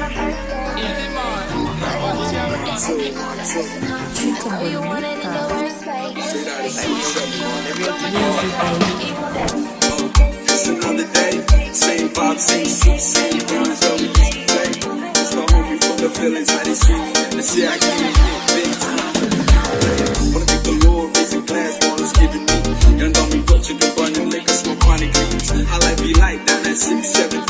It's another day, same vibe, same seat, same rhymes that we used to play. It's the homie from the feelings how they sweet. Let's see I get it big time. Wanna thank the Lord, raising class, all is giving me. Young on me, go to the bunny, liquor, smoke chronic leaves. I like be like down at 6, 7.